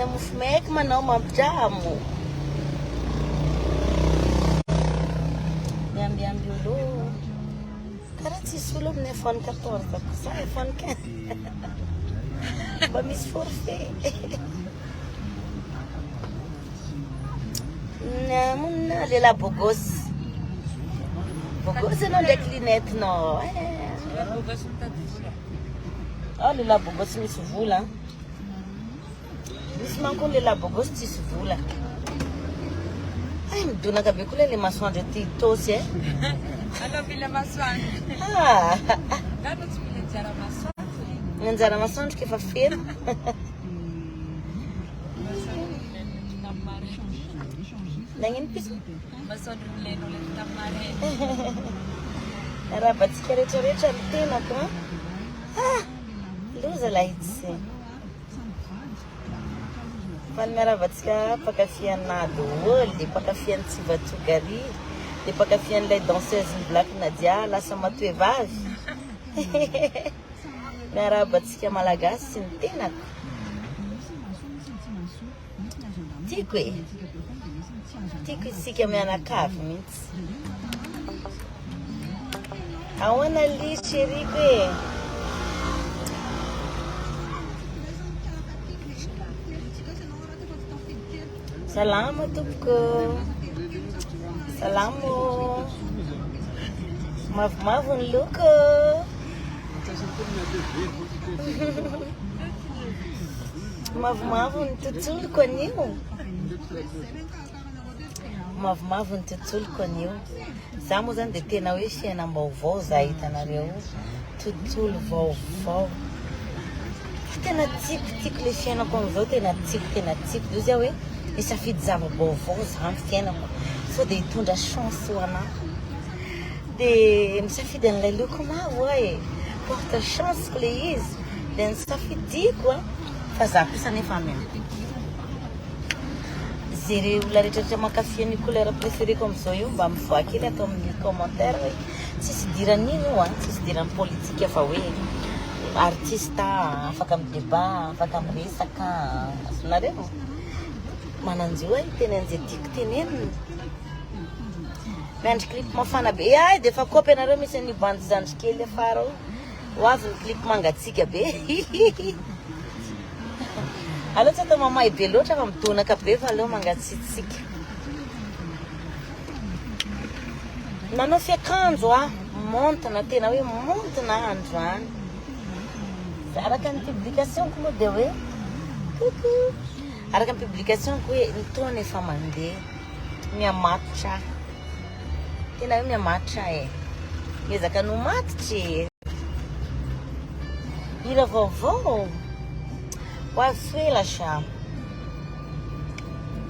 mihina mofo maiky manao mampidramo. Miambiamby olo. Karaha tsisy olo amin'ny iPhone 14 kosa iPhone 15. Mba misy forfait. Mona lehilahy bogosy. Bogosy anao ndraiky linety nao. Lehilahy bogosy misy vola. Misy manko lehilahy bogosy tsisy vola. Midonaka be koa le masoandro ty tosy e. Allora villa masoandro. Dato tsy mila anjara masoandro. Ny anjara masoandro ke fa fermo. Nanino piso? Masoandro mileno le tamare. Raha batsika rehetrarehetra ny tenako. Loza lahitsy. Fa ny miaravatsika mpakafiana daholo, dia mpakafian'ny Tsivatsogary, dia mpakafian'ilay danseuse ny Black Nadia, lasa matoe vavy. Miaravatsika malagasy sy ny tenako. Tiako e. Tiako isika mianakavy mihitsy. Ahoana li chérie e. Salamo tompoko. Salamo. Mavomavo ny loko. Mavomavo ny tontoloko anio. Mavomavo ny tontoloko anio. Za moa zany dia tena hoe fiainam-baovao za hitanareo. Tontolo vaovao. Tena tiako le fiainako amizao, tena tiako. Izy hoe misafidy zava-baovao za amin'ny fiainako. Sao dia hitondra chance ho anahy. Dia misafidy an'ilay loko mavo e. Porte chance ko le izy. Dia nisafidiko fa za kosa nefa mena. Zay olona rehetrarehetra mankafy ny couleur préférée amizao io mba mivoaka kely atao amin'ny commentaire hoe tsisy diran'ino io tsisy diran'ny politika fa hoe artista afaka amin'ny débat, afaka miresaka. Nareo mananjio hoe teny an'izay tiako tenenina. Miandry clip mafana be. Dia efa kopy anareo misy ny bandy zandry kely afara ao. Ho avy ny clip mangatsika be. Aleo tsy atao mamay be loatra fa midonaka be fa aleo mangatsitsika. Nanao fiakanjo montana tena hoe montana andro any. Araka ny publication ko moa dia hoe coucou. Araka ny publication ko hoe ny taona efa mandeha. Miamatotra. Tena hoe miamatotra e. Miezaka no matotry. Hira vaovao. Wafela sha.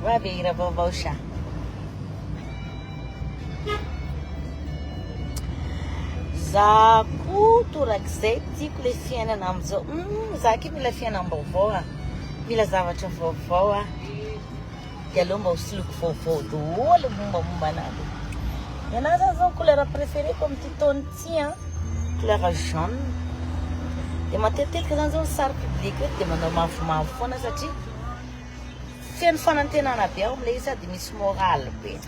Wabe hira vaovao sha. Za torak'izay tiako le fiainana amizao. Za ke mila fiainam-baovao mila zavatra vaovao dia aleo mba hosiloko vaovao daholo mombamomba anazy. Ianahy zany zao couleur préférée-ko amin'ity taona ity couleur jaune. Dia matetika zany zao sary public dia manao mavomavo foana satria feno fanantenana be ao amin'ilay sady misy moral be.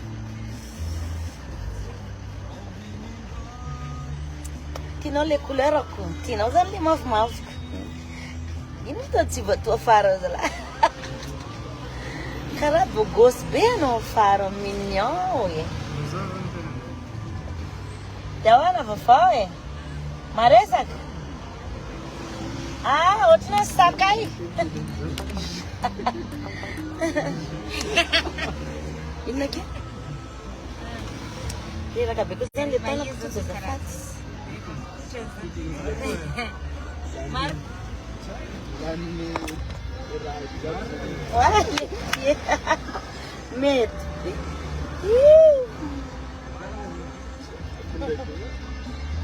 Tianao le couleur-ko, tianao zany le mavomavo. Ino tao tsy vatoa fara zala. Karaha bogosy be anao fara mignon e. Dia ahoana vaovao e? Maresaka? Ohatrana sakay. Inona ke? Reraka be koa zany le tanako toy zazafady. Mety.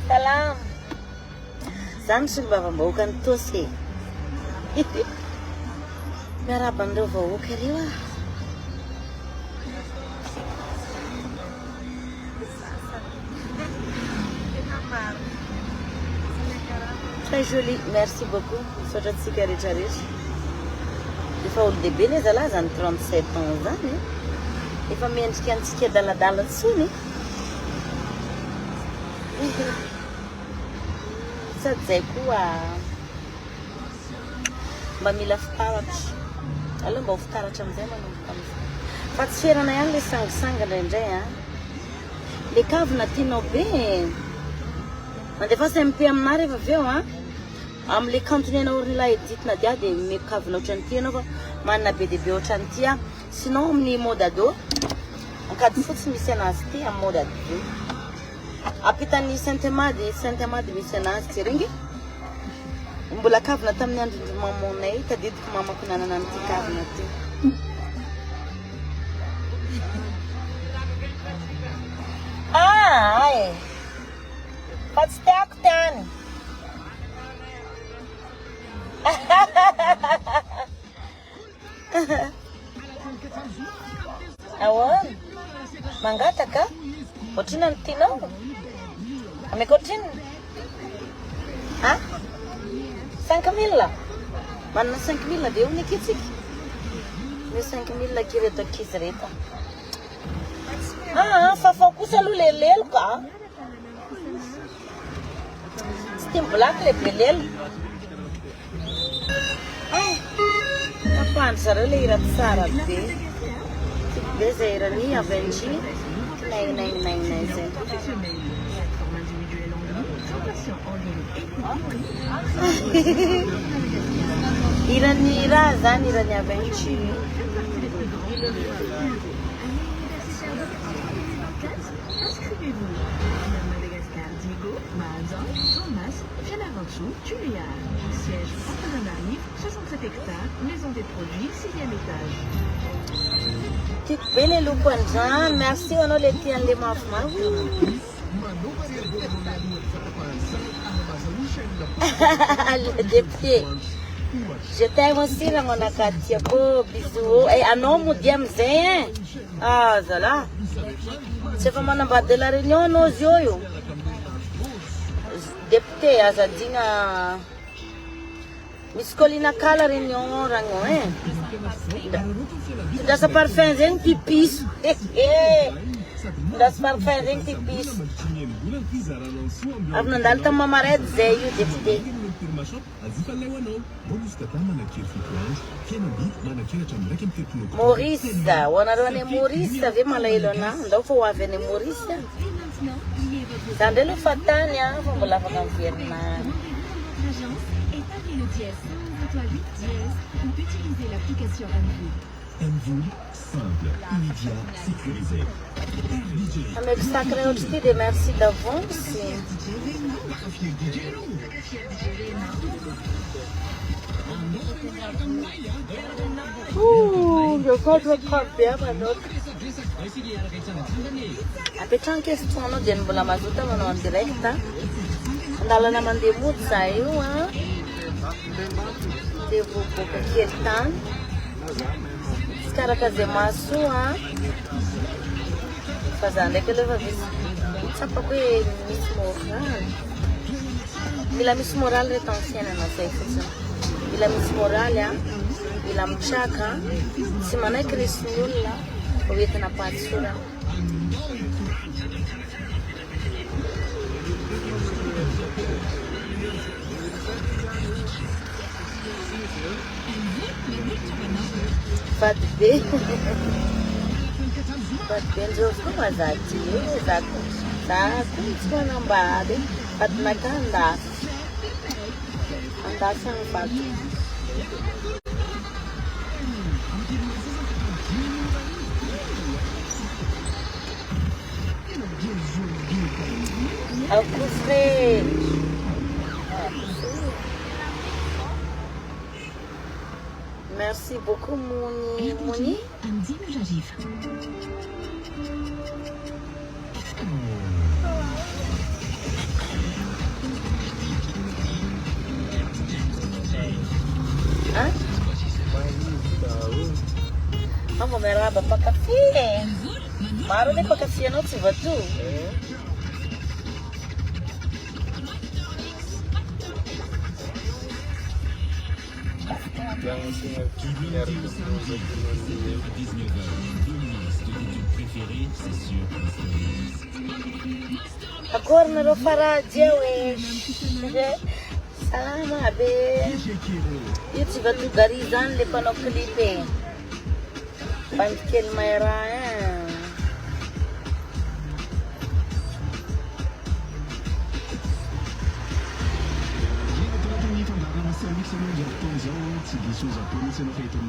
Salam. Zany sy mbavambahoaka ny tosy. Miaraba amin'ireo vahoaka ireo Très joli, merci beaucoup. Misaotra antsika rehetrarehetra. efa olo-dehibe ny zalahy zany 37 ans zany efa miendrika antsika daladala tsony sady zay koa mba mila fitaratra aloha mba ho fitaratra amizay manomboka amizay fa tsy ferana ihany le sangisanga indraindray a le kavina tianao be mandefa SMP aminah rehefa aveo a am'le cantonena ornila editina dia dia mekavina ohatrany ty anao fa manana be dehibe ohatrany ty a sinon amin'ny mode ado ankady fotsy misy anazy ty amin'ny mode ado apitany Saint-Amady misy anazy ty ringy mbola kavina tamin'ny andro mamonay tadidiko mamako nanana an'ity kavina ty ay fa tsy tiako tany ahoana mangataka ohatrina ny tianao ameko ohatriny 5 000 manana 5 000 dia ony akitsika le 5 000 kireto akizy reto fafao kosa aloha lelelo ka tsy tia mibolaka le be lelo apandry zareo le hira tsara be tiako be zay hirany avengy nainainainay zay hirany raha zany hirany avengy Siège Patrickrajoelina, 67 hectares, maison des produits, 6e étage. Tiako be le loko an'izany merci anao le tian'le mavomavo le député je t'aime aussi rangonaka tiako bisous anao mody amizay zala tsy efa manambady la réunion anao izy io député azadigna misy kolina kala réunion ragno tundrasa parfum zegny pipiso tundrasa parfum zegny pipiso avy nandalo tamy mamaredy zay io député Maurice hoanareo ane Maurice ave malahelo ana ndao fa ho avy ane Maurice zany ndray lo fatany fa mbola afaka miverinany Avec sacré aussi des merci d'avance. Je crois que je prends bien ma note. Apetrano ny question anao dia mbola mazoto manao en direct. Andalana mandeha mody za io dia voaboaka kely tany. Tsy karaka zay mahasoa fa za ndraiky aloha fa misy tsapako hoe misy moraly. Mila misy moraly reto amin'ny fiainana zay fotsiny. Mila misy moraly mila mitraka tsy manaiky risin'ny olona ho entina pahatsorana. Faty be nzovoko mazaty zako tsy manambady fatynaka andafy any vato akofre merci beaucoup Mouni. Vamos meraba pa café. Maro de pa café não se va tu. Agora nareo faradia oe. Salama be. Io tsy va tout gary zany le mpanao clip e. Bandikely maira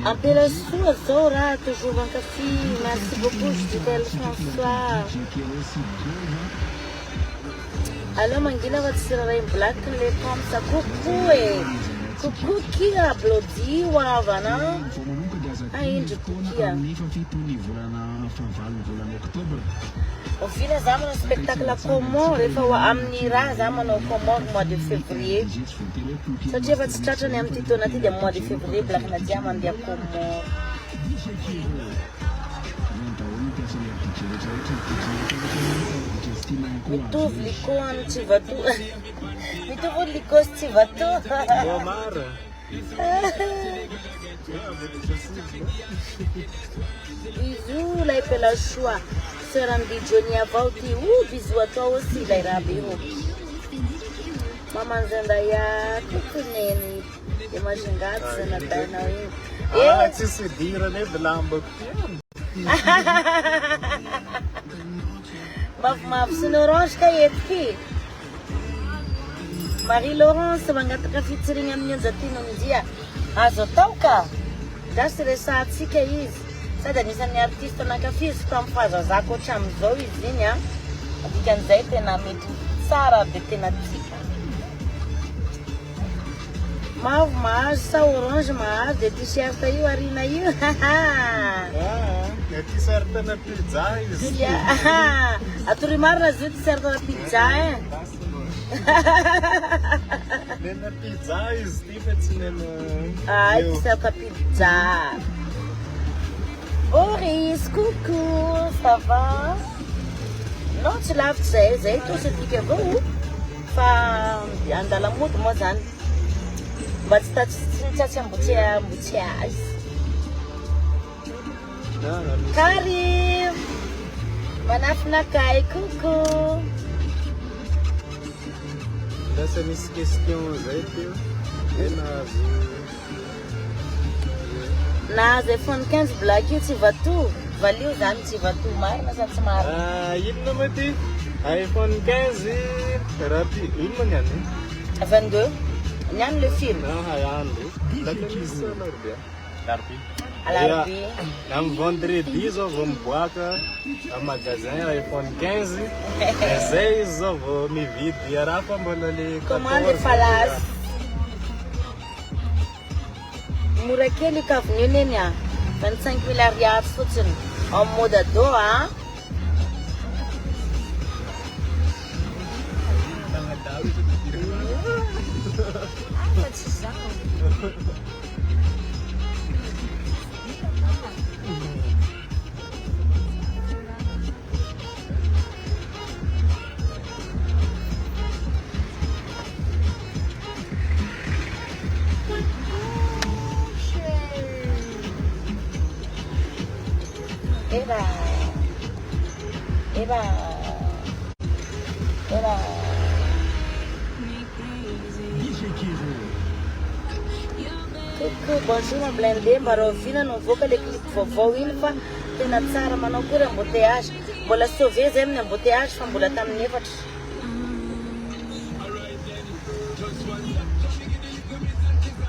Ampela sua zao raha toujours mankafy. Merci beaucoup Gisèle François. Alors mangina va tsira ray black le comme ça coucou e. Coucou qui applaudit wavana. Ainda kukia. Au final zama no spectacle Comore rehefa amin'ny raha zama no Comore mois de février. Satria efa tsy tratrany amin'ny ty taona ty dia mois de février black nadia mandeha Comore. Mitovy likoany tsy vato. Mitovy likosy tsy vato. Bisous là pela choix. Sœur Andy Johnny avao ty. Bisous à toi aussi là rabe ho. Maman Zendaya tukuneni. Imagingado sana tayo na yun. Tsy se dira ne belamba. Maf Orange kayetki. Marie Laurence mangataka featuring amin'ny Nzatino Ndia. Azo tao ka. Gasy resahatsika izy. Sady anisan'ny artiste nankafy tamin'ny fahazazako hatramin'izao izy iny a. Dikan'izay tena mety tsara dia tena tika. Mavo mahazo sa orange mahazo dia t-shirt io arina io. T-shirt na pizza izy. Atory marina zio t-shirt na pizza e. Nena pizza izy ty fa tsy nena. T-shirt na pizza. Boris, coucou, ça va? Non, tu laves zay tout ce qui est bon. Fa andala moto mo zany. Mba tsy tatsy embouteillage. Karim! Manafina kay, coucou! Lasa misy question zay teo. Na iPhone 15 black io tsy vato. Valio zany tsy vato marina sa tsy marina. Inona ma ty? iPhone 15 rapi inona niany? 22. Niany le film. Andro. Larbi. Alarbi. Am vendredi zao vou miboaka am magasin iPhone 15. Zay zao vou mividy raha fa mbola le 14. Commande falas. Mora kely ka avenue neny a 25 000 ariary fotsiny en mode ado a. Era. Bonjour ma blindé, Marovina non voka le clip vaovao iny fa tena tsara manao kory embouteillage. Mbola sauvé zay amin'ny embouteillage fa mbola tamin'ny efatra.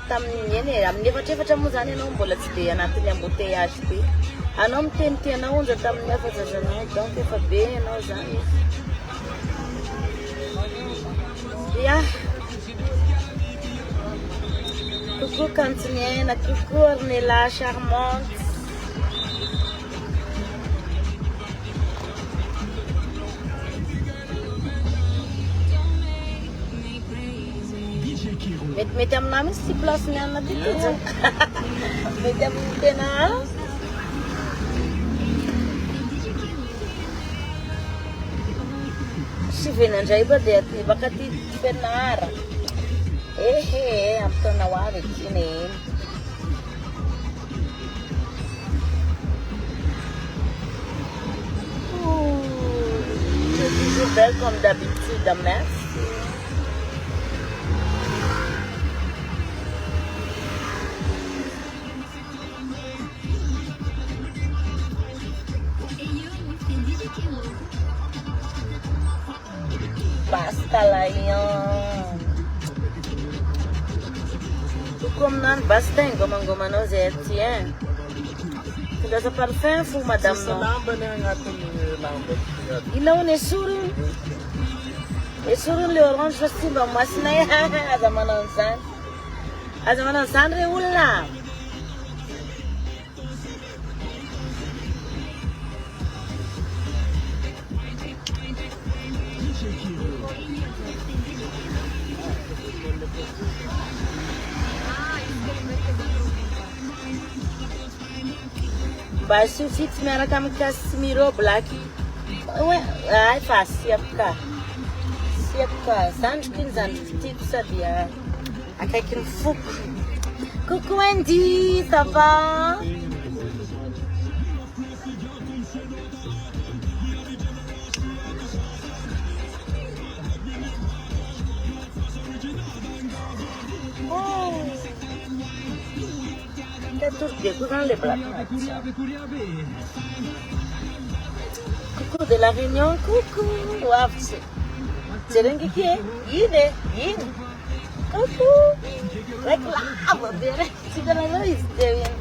Tamin'ny eny amin'ny efatra moa zany ianao mbola tsy dia anatin'ny embouteillage be. Anao miteny anao onja tamin'ny efatra zany donc efa be ianao zany. Yeah. Coucou cantinienne, coucou Ornella charmante. Mety aminah mihitsy ty place nianina ty tojo. Mety amin'ny tena sivenandray ba dia ty baka ty penara. Amin'ny taona ho avy iny. Tu es toujours belle comme d'habitude, merci. Basta lá, yan. Comme non, basta, goma no tiens. Tu as parfum fou, madame, non? Il a une souris. Et souris, l'orange, je suis bon, moi, c'est à Zamanansan. À Zamanansan, réoula. Bah, suffit de mettre comme Casimiro Black. Ouais, ai faz siapka. Sanj 15 anos, tipo, sabia? Aqui que no fogo. Coucou Wendy, ça va? Coucou de la Réunion, coucou. Waouh, c'est dingue qui est? Il. Coucou. Reclama, bere. Si de la Lois, Devin.